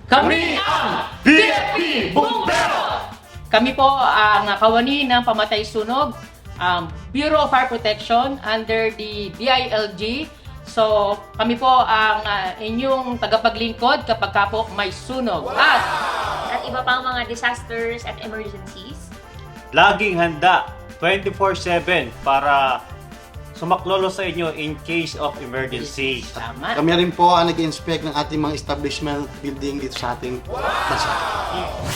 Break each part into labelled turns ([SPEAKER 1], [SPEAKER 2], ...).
[SPEAKER 1] Kami ang BFP Bombero! Kami po ang kawani ng pamatay sunog, Bureau of Fire Protection under the DILG. So, kami po ang inyong tagapaglingkod kapag ka po may sunog.
[SPEAKER 2] At iba pang mga disasters at emergencies.
[SPEAKER 3] Laging handa 24/7 para sumaklolo sa inyo in case of emergency.
[SPEAKER 1] Tama.
[SPEAKER 4] Kami rin po ang nag-inspect ng ating mga establishment building dito sa ating bansa.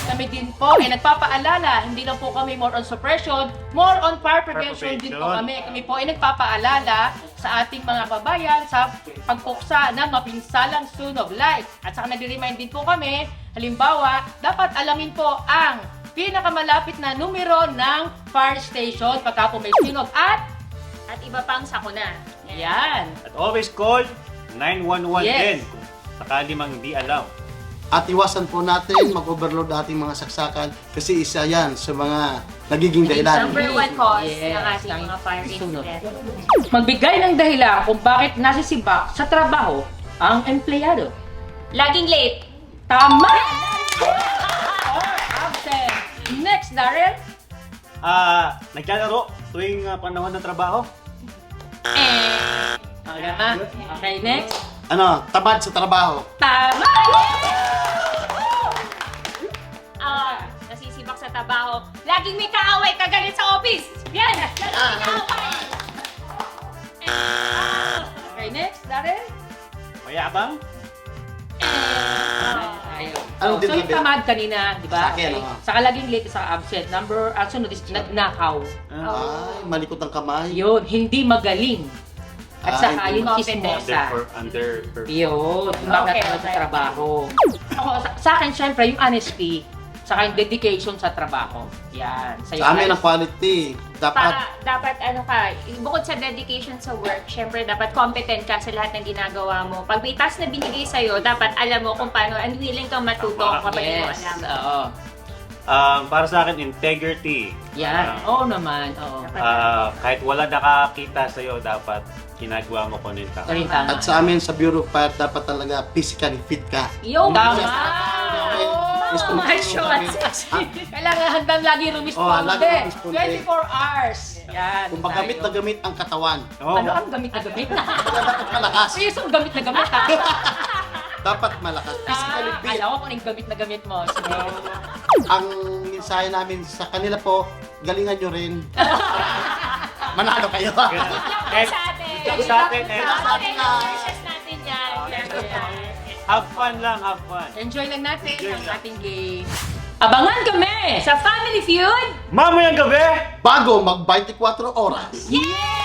[SPEAKER 1] Kami din po ay nagpapaalala, hindi lang po kami more on suppression, more on fire prevention din po kami. Kami po ay nagpapaalala sa ating mga kababayan sa pagpuksa ng mapinsalang sunog like. At saka nag-remind din po kami, halimbawa, dapat alamin po ang pinakamalapit na numero ng fire station pagka po may sunog
[SPEAKER 2] At iba pang sakuna.
[SPEAKER 1] yan.
[SPEAKER 3] At always call 911
[SPEAKER 1] Yes.
[SPEAKER 3] din kung sakali mang di alam.
[SPEAKER 4] At iwasan po natin mag-overload ating mga saksakan kasi isa yan sa mga nagiging dahilan.
[SPEAKER 2] Number one cause
[SPEAKER 1] Yes,
[SPEAKER 2] ng ating
[SPEAKER 1] ng
[SPEAKER 2] mga fire
[SPEAKER 1] sunog.
[SPEAKER 2] incident.
[SPEAKER 1] Magbigay ng dahilan kung bakit nasisibak sa trabaho ang empleyado.
[SPEAKER 2] Laging late.
[SPEAKER 1] Tama! Or absent. Next, Darrell.
[SPEAKER 3] Naglalaro tuwing panahon ng trabaho.
[SPEAKER 1] Okay, next.
[SPEAKER 4] Tamad sa trabaho.
[SPEAKER 1] Tama!
[SPEAKER 2] Nasisibak sa trabaho. Laging may kaaway, kagalit sa office. Yan! Laging may kaaway.
[SPEAKER 1] Okay, next, Darrell.
[SPEAKER 3] Mayabang.
[SPEAKER 4] Anong
[SPEAKER 1] So, yung
[SPEAKER 4] dinibig?
[SPEAKER 1] tamad kanina, di ba?
[SPEAKER 4] Sa akin,
[SPEAKER 1] Okay.
[SPEAKER 4] oo.
[SPEAKER 1] Saka laging late sa absent. Ang sunod is nagnakaw.
[SPEAKER 4] Ay, malikot ang kamay.
[SPEAKER 1] Yun, hindi magaling. At saka yung
[SPEAKER 2] Incompetent.
[SPEAKER 1] chismosa.
[SPEAKER 3] Under
[SPEAKER 1] Yun, kung bakit
[SPEAKER 2] Okay,
[SPEAKER 1] tamad sa
[SPEAKER 2] okay.
[SPEAKER 1] trabaho. Ako, sa akin, syempre, yung honesty, saka yung dedication sa trabaho. Yan.
[SPEAKER 4] Sa amin ang quality.
[SPEAKER 2] Dapat ano ka, bukod sa dedication sa work, syempre dapat competent ka sa lahat ng ginagawa mo. Pag may task na binigay sa'yo, dapat alam mo kung paano and willing kang matuto kapag hindi mo
[SPEAKER 1] Yes,
[SPEAKER 2] alam.
[SPEAKER 1] oo.
[SPEAKER 3] Para sa akin, integrity.
[SPEAKER 1] Yan, oo naman, oo.
[SPEAKER 3] Kahit wala nakakita sa'yo, dapat ginagawa mo kung ano yung tama.
[SPEAKER 1] Ito rin tama.
[SPEAKER 4] At sa amin sa Bureau of Fire, dapat talaga physically fit ka.
[SPEAKER 2] Yung
[SPEAKER 1] Tama!
[SPEAKER 4] Yes,
[SPEAKER 1] Oh, my
[SPEAKER 4] yes,
[SPEAKER 1] shots! Kailangan handang lagi
[SPEAKER 4] lagi
[SPEAKER 1] rumisponde.
[SPEAKER 4] rumisponde.
[SPEAKER 1] 24 hours. Yan.
[SPEAKER 4] Kung gamit na gamit ang katawan,
[SPEAKER 3] Oo.
[SPEAKER 1] Ano ang gamit na gamit?
[SPEAKER 4] dapat malakas.
[SPEAKER 1] Serious ang gamit na gamit ha?
[SPEAKER 4] Dapat malakas. Physically fit.
[SPEAKER 1] Alam ko kung yung gamit na gamit mo. Sige.
[SPEAKER 4] Ang mensahe namin sa kanila po, galingan nyo rin. Manalo kayo.
[SPEAKER 3] Eh,
[SPEAKER 2] sa atin.
[SPEAKER 3] sa atin, eh.
[SPEAKER 2] Wishes natin yan.
[SPEAKER 3] Have fun lang, have fun.
[SPEAKER 1] Enjoy lang natin
[SPEAKER 3] Enjoy
[SPEAKER 1] ang
[SPEAKER 3] lang.
[SPEAKER 1] ating game. Abangan kami!
[SPEAKER 2] Sa Family Feud,
[SPEAKER 3] Mamayang gabi!
[SPEAKER 4] Bago mag 24 oras.
[SPEAKER 2] yay!